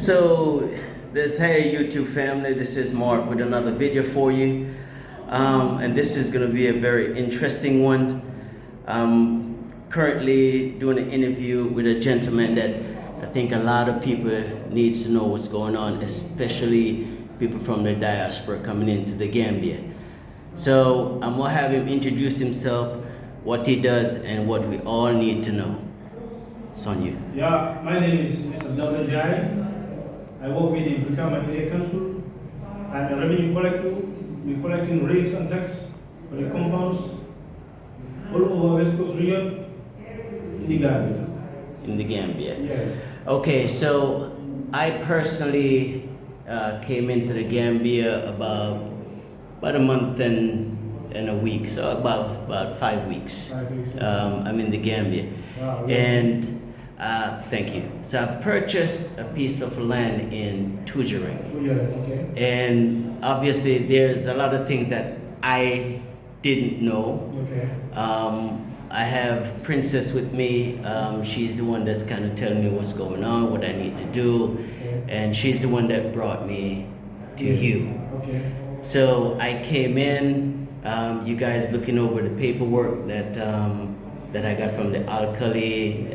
So, hey YouTube family, this is Mark with another video for you. And this is going to be a very interesting one. I'm currently doing an interview with a gentleman that I think a lot of people needs to know what's going on, especially people from the diaspora coming into the Gambia. So I'm going to have him introduce himself, what he does, and what we all need to know. It's on you. Yeah, my name is Mr. Dauda Jai. I work with the Brikama Area Council. I'm a revenue collector. We're collecting rates and tax for the compounds all over West Coast region in the Gambia. In the Gambia. Yes. Okay, so I personally came into the Gambia about a month and a week, so about 5 weeks. 5 weeks. I'm in the Gambia. Wow, And thank you. So I purchased a piece of land in Tujaring. Okay. And obviously there's a lot of things that I didn't know. Okay. I have Princess with me. She's the one that's kind of telling me what's going on, what I need to do. Okay. And she's the one that brought me to Yes. you. Okay. So I came in, you guys looking over the paperwork that I got from the alkali.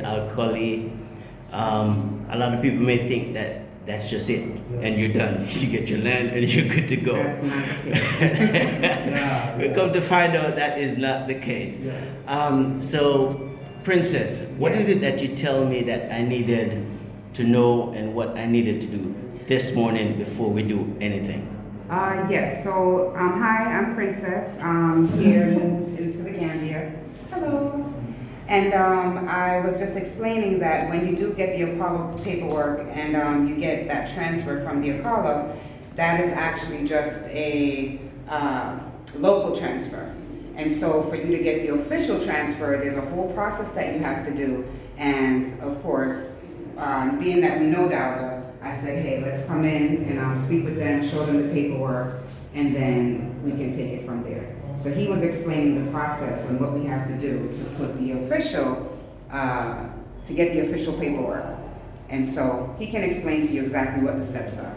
A lot of people may think that that's just it, and you're done. You get your land and you're good to go. That's not the case. We come to find out that is not the case. Yeah. So, Princess, what is Yes. it that you tell me that I needed to know and what I needed to do this morning before we do anything? Yes, so hi, I'm Princess. Here moved into the Gambia. Hello. And I was just explaining that when you do get the Apollo paperwork and you get that transfer from the Apollo, that is actually just a local transfer. And so for you to get the official transfer, there's a whole process that you have to do. And of course, being that we know Dauda, I said, hey, let's come in and speak with them, show them the paperwork, and then we can take it from there. So he was explaining the process and what we have to do to put the official, to get the official paperwork. And so he can explain to you exactly what the steps are.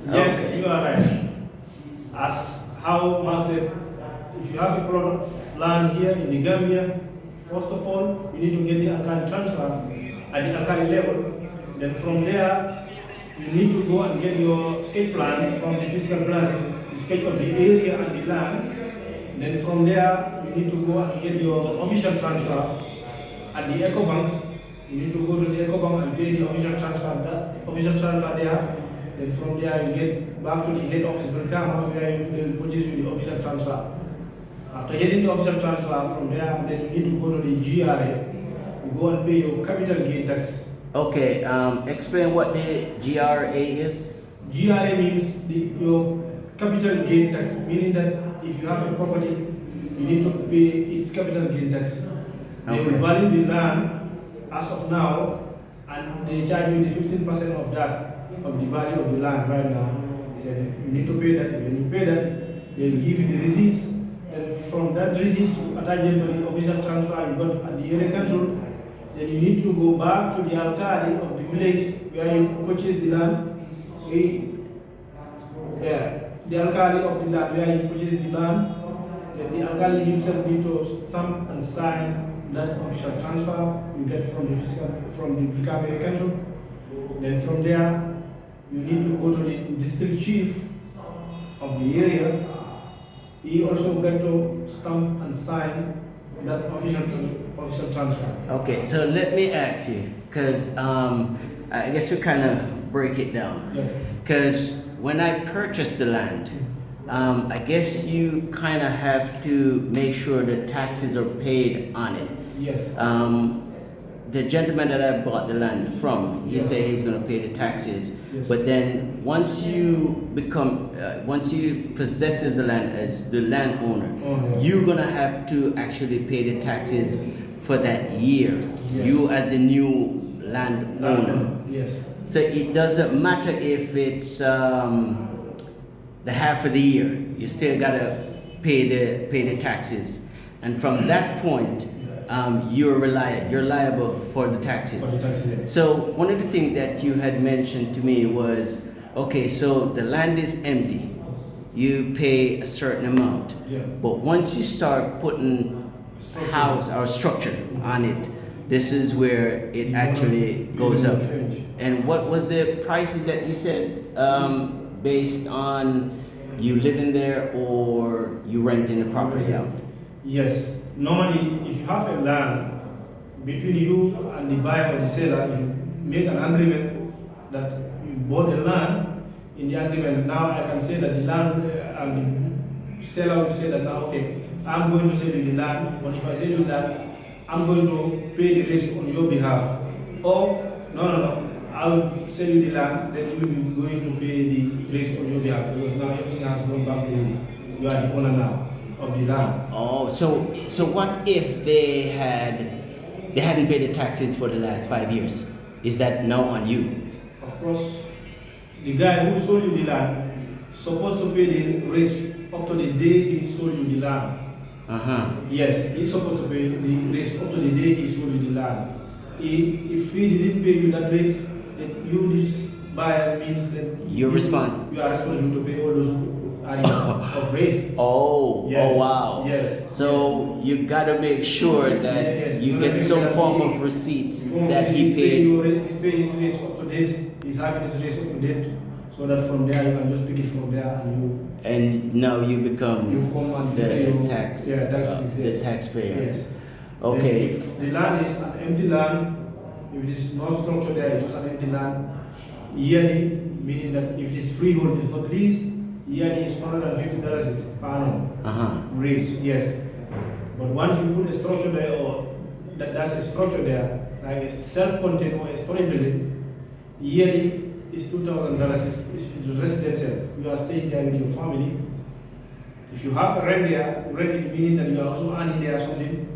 Yes, Okay. you are right. As how Mark said, if you have a plot of land here in the Gambia, first of all, you need to get the alkali transfer at the alkali level. Then from there, you need to go and get your sketch plan from the physical plan, the sketch of the area and the land. Then from there, you need to go and get your official transfer at the Eco Bank. You need to go to the Eco Bank and pay the official transfer there. Then from there, you get back to the head office Brikama where you purchase with the official transfer. After getting the official transfer from there, then you need to go to the GRA. You go and pay your capital gain tax. Okay, explain what the GRA is. GRA means your capital gain tax, meaning that if you have a property, you need to pay its capital gain tax. They will Okay. value the land as of now, and they charge you the 15% of that, of the value of the land right now. They said you need to pay that. When you pay that, they will give you the receipts. And from that receipts, you attach them to the official transfer you got at the area council. Then you need to go back to the alkali of the village where you purchase the land. The alkali of the land where you purchase the land. Then the alkali himself need to stamp and sign that official transfer you get from the Brikama Area Council. Then from there, you need to go to the district chief of the area. He also get to stamp and sign that official transfer. Okay, so let me ask you, because I guess we kind of break it down. Yes. Because when I purchased the land, I guess you kind of have to make sure the taxes are paid on it. Yes. The gentleman that I bought the land from, he said he's going to pay the taxes. Yes. But then once you possess the land as the landowner, Oh, yeah. you're going to have to actually pay the taxes for that year. Yes. You as the new landowner. Yes. So it doesn't matter if it's the half of the year, you still gotta pay the taxes. And from that point, you're liable for the taxes. For the taxes, yeah. So one of the things that you had mentioned to me was, okay, so the land is empty, you pay a certain amount, Yeah. but once you start putting Structure. house or structure on it, this is where it You actually wanna- goes you up. wanna change. And what was the prices that you said, based on you living there or you renting the property out? Yes. Normally, if you have a land between you and the buyer or the seller, you make an agreement that you bought a land. In the agreement, now I can say that the land and the seller will say that now, okay, I'm going to sell you the land, but if I sell you that, I'm going to pay the rest on your behalf. Or, no, I will sell you the land, then you will be going to pay the rest on your behalf, because now everything has gone back to you. You are the owner now of the land. Oh, so what if they hadn't paid the taxes for the last 5 years? Is that now on you? Of course, the guy who sold you the land supposed to pay the rest up to the day he sold you the land. Yes, he's supposed to pay the rest up to the day he sold you the land. If he didn't pay you that rate, then you, this buyer, means that You're responsible. You are responsible to pay all those areas of rates. Oh, Yes. oh wow. Yes. So you gotta make sure that Yes. you gotta get make some sure form he- of receipts form that of he he's paying paid. your rate, he's paying his rates up to date. He's having his rates up to date, so that from there you can just pick it from there and And now you become you form and pay the your tax, Yeah, tax. the Yes. taxpayer. Yes. Okay. Then if the land is an empty land, if it is no structure there, it's just an empty land, yearly, meaning that if it is freehold, it's not lease, yearly is $150 per annum. Raise, yes. But once you put a structure there, or that's a structure there, like a self-contained or a storage building, yearly is $2,000. It's residential. You are staying there with your family. If you have a rent there, rent meaning that you are also earning there something,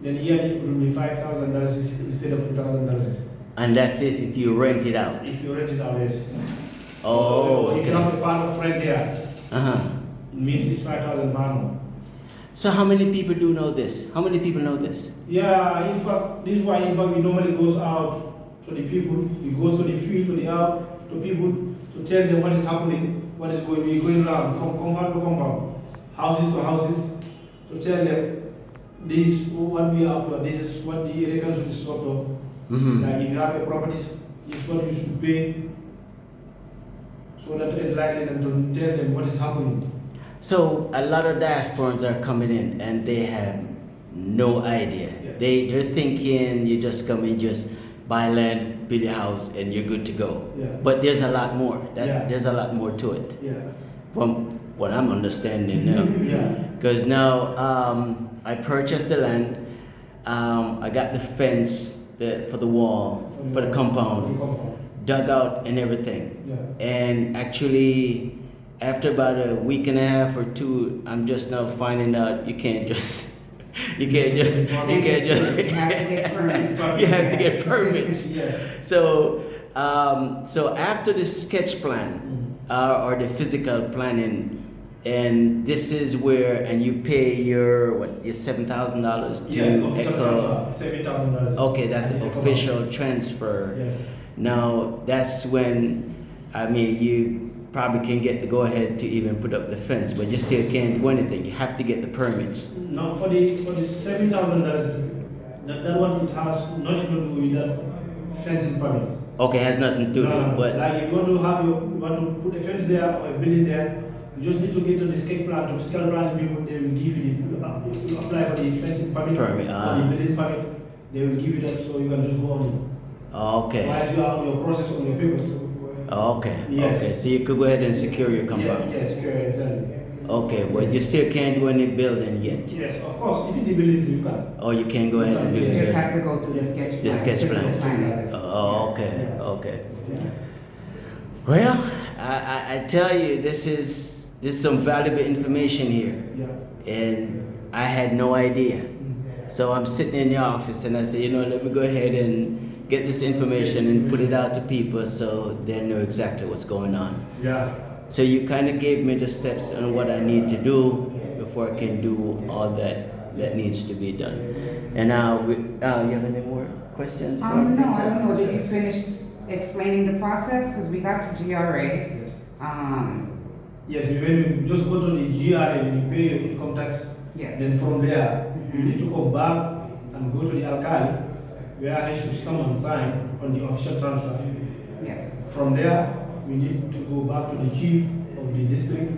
then yearly it will be $5,000 instead of $2,000. And that's it if you rent it out. If you rent it out, yes. Oh, If you have okay. a part of rent there, it means it's £5,000. So how many people do know this? How many people know this? Yeah, in fact, this is why in fact we normally goes out to the people. We goes to the field, to the out, to people to tell them what is happening, what is going around from compound to compound, houses to houses, to tell them this is what we are up to, this is what the area council is up to. Like if you have a properties, this is what you should pay, so that to enlighten them, to tell them what is happening. So a lot of diasporans are coming in and they have no idea. Yes. They're thinking you just come in, just buy land, build a house, and you're good to go. Yeah. But there's a lot more. Yeah. There's a lot more to it. Yeah. From what I'm understanding now. Yeah. Because now I purchased the land. I got the fence for the wall, for the compound, dug out and everything. Yeah. And actually, after about a week and a half or two, I'm just now finding out you can't just You have to get permits. you have to get permits. Yes. So so after the sketch plan or the physical planning, and this is where, and you pay your $7,000 to Yeah, official Echo. transfer, $7,000. Okay, that's an official transfer. Yes. Now that's when, I mean, you probably can get the go ahead to even put up the fence, but you still can't do anything. You have to get the permits. Now for the $7,000, that one it has nothing to do with that fencing permit. Okay, has nothing to do with it, but like if you want to you want to put a fence there or a building there, you just need to get to the sketch plan, the fiscal plan people, they will give you you apply for the fencing permit, Permit, or the building permit, they will give you that so you can just go on it. okay. While you are on your process on your papers. Okay. Yes. Okay. So you could go ahead and secure your compound. Yes, exactly. Okay, but you still can't do any building yet. Yes, of course, if you building you can. Oh, you can go ahead and do You just that. have to go through the sketch plan. The sketch plan. Physical plan. Oh, okay. Yes. Okay. Yeah. Well, I tell you, this is some valuable information here, Yeah. and I had no idea. So I'm sitting in the office and I say, let me go ahead and get this information and put it out to people so they know exactly what's going on. Yeah. So you kind of gave me the steps on what I need to do before I can do all that that needs to be done. And now, you have any more questions? No, I don't know, did you finish explaining the process? Because we got to GRA. Yes, when you just go to the GRA, when you pay your income tax, Yes. then from there, you need to go back and go to the alkali, where he should stamp and sign on the official transfer. Yes. From there, we need to go back to the chief of the district.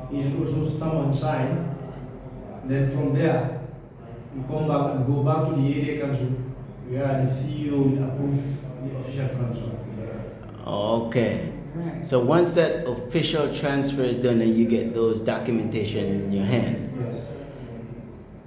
He should also stamp and sign. Then from there, you come back and go back to the area council, where the CEO will approve the official transfer. Okay. Right. So once that official transfer is done and you get those documentation in your hand, Yes.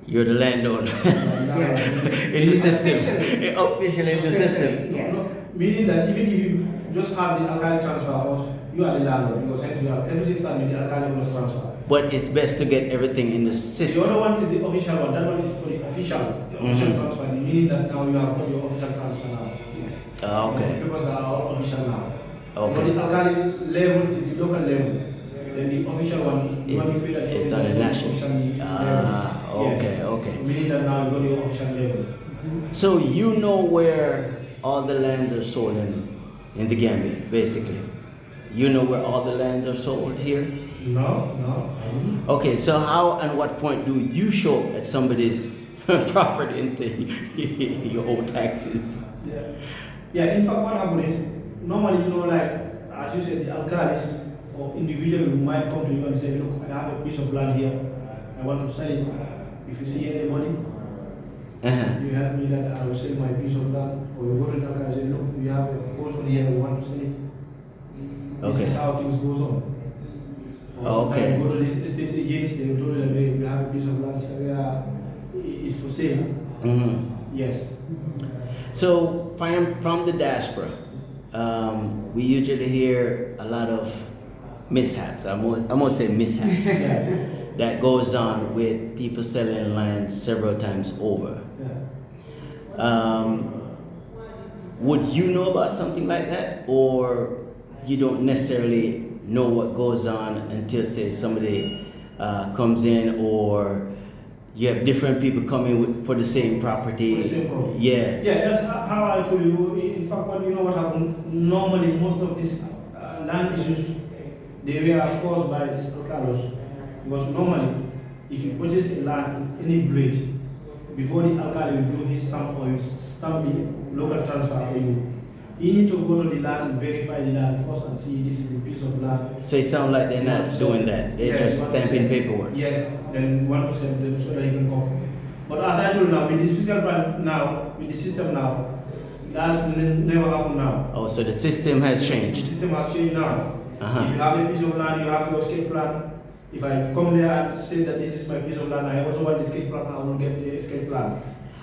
you're the landowner Yes. in the system. Officially. Officially in the system. Yes. Meaning that even if you just have the alkali transfer first, you are the landlord, because hence you have everything starting with the alkali plus transfer. But it's best to get everything in the The system. other one is the official one. That one is for the official transfer. Meaning that now you have got your official transfer now. Yes. Okay. The papers are all official now. Okay. You know, the alkali level is the local level. Then the official one, the one you pay that It's is on the the national. official level. Okay, Yes. okay. Meaning that now you got your official level. So you know where all the lands are sold in the Gambia, basically. You know where all the lands are sold here? No, I didn't. Okay, so how and what point do you show up at somebody's property and say you owe taxes? Yeah, in fact, what happens is, normally, you know, like, as you said, the alkalis or individual might come to you and say, look, I have a piece of land here, I want to sell it. If you see any money, Uh-huh. you help me that I will sell my piece of land. Or you go to the alkali and say, look, we have a portion here, we want to sell it. This Okay. is how things goes on. Or Okay. sometimes you go to this estate agents, they will tell you that hey, we have a piece of land here, it's for sale. Yes. So from the diaspora, we usually hear a lot of mishaps. I'm gonna say mishaps Yes. that goes on with people selling land several times over. Yeah. Would you know about something like that, or you don't necessarily know what goes on until, say, somebody comes in, or you have different people coming for the same property? For the same property. Yeah. Yeah, that's how I told you. In fact, what you know what happened? Normally, most of these land issues, they were caused by these alcalos. Because normally, if you purchase a land in any village, before the alkali will do his stamp or his stamp the local transfer for you, you need to go to the land and verify the land first and see this is a piece of land. So it sounds like they're not doing that. They're Yes, just want to stamping sell. paperwork. Yes, then want to sell them so that he can come. But as I told you now, with this fiscal plan now, with the system now, that's never happened now. Oh, so the system has The changed. system has changed now. Uh-huh. If you have a piece of land, you have your escape plan. If I come there and say that this is my piece of land, I also want the escape plan, I will get the escape plan.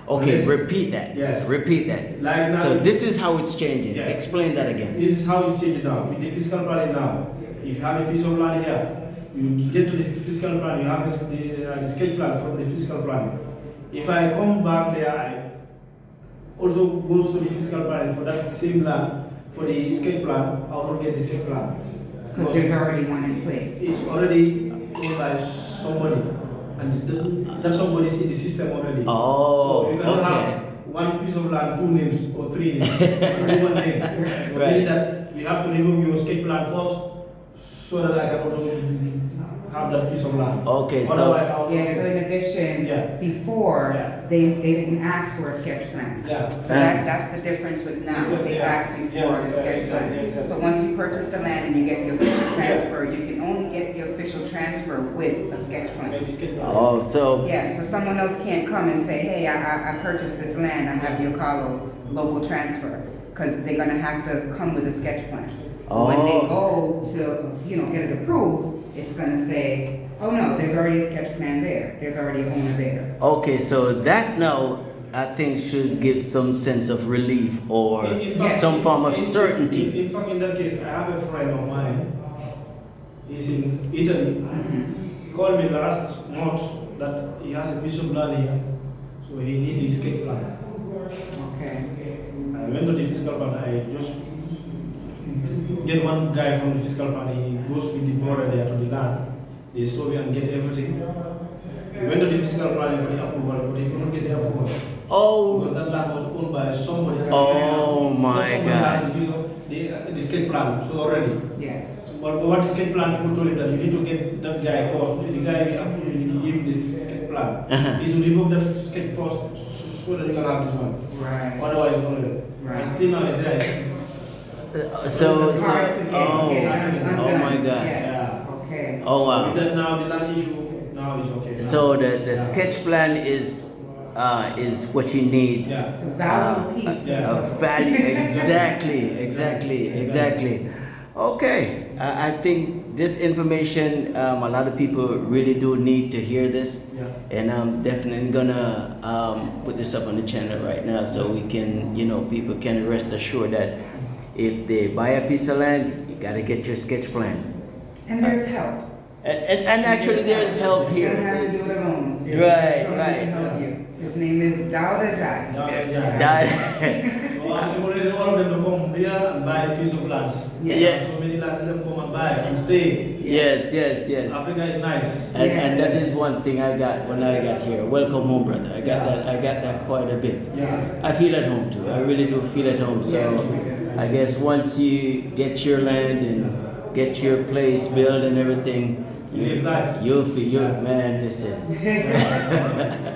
Okay, Yes. repeat that. Yes. Repeat that. Like now, So this is how it's changing. Yes. Explain that again. this is how it's changed now. With the fiscal plan now, if you have a piece of land here, you get to this fiscal plan, you have the escape plan from the fiscal plan. If I come back there, I also goes to the fiscal plan for that same land, for the escape plan, I will not get the escape plan. Because there's already one in place. It's already owned by somebody, and that somebody is in the system already. Oh, so you cannot okay. have one piece of land, two names or three names, only one name. So Right. meaning that you have to remove your escape plan first, so that I can also have that piece of land. Okay, so Otherwise, I'll Yeah, so in addition, Yeah. before, Yeah. they didn't ask for a sketch plan. Yeah. So that's the difference with now, Difference, they yeah. ask you Yeah, for the sketch exactly, plan. exactly. So once you purchase the land and you get the official transfer, you can only get the official transfer with a sketch plan. Maybe escape plan. oh, so Yeah, so someone else can't come and say, hey, I purchased this land, I have the Ocala local transfer, because they're gonna have to come with a sketch plan. When they go to, get it approved, it's gonna say, oh no, there's already a sketch plan there, there's already a owner there. okay, so that now I think should give some sense of relief or In fact, some form of in- certainty. In fact, in that case, I have a friend of mine. He's in Italy. He called me last month that he has a piece of land here, so he needs the escape plan. Okay. I went to the fiscal plan. I just get one guy from the fiscal plan. He goes with the brother there to the land. They survey and get everything. He went to the physical planning for the approval, but he couldn't get the approval. Oh, Because that land was owned by somebody. oh my Somebody God. had the skate plan, so already. Yes. But what the skate plan people told him that you need to get that guy first. The guy will give the skate plan. He should revoke that skate first so that you can have this one. Right. Otherwise, it's going to. Right. And still now it's there. It's hard to get oh my God. Yes. Yeah. Okay. Oh wow. With that now, the land issue now is okay. Now. So the sketch plan is what you need. Yeah. Valuable piece. yeah. A value, exactly. Okay, I think this information, a lot of people really do need to hear this. Yeah. And I'm definitely gonna put this up on the channel right now so we can, people can rest assured that if they buy a piece of land, you gotta get your sketch plan. And there's help. And actually there's help You don't have to here. do it alone. Right, someone right. to help you. His name is Dauda Jai. So I'm encouraging all of them to come here and buy a piece of land. Yeah. So many land them come and buy and stay. Yes. Africa is nice. And that is one thing I got when I got here. Welcome home, brother. I got that quite a bit. Yeah. I feel at home too. I really do feel at home. So I guess once you get your land and get your place built and everything, you'll feel, man, listen.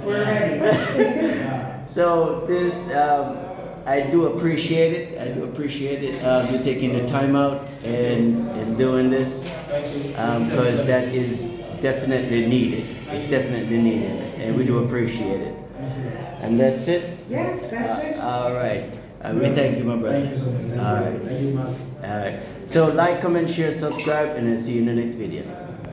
We're ready. So this, I do appreciate it. I do appreciate it. You taking the time out and doing this, Thank you. because that is definitely needed. It's definitely needed, and we do appreciate it. And that's it. Yes, that's it. All right. We thank you, my brother. Thank you so much. All right. Thank you, man. All right. So like, comment, share, subscribe, and I'll see you in the next video.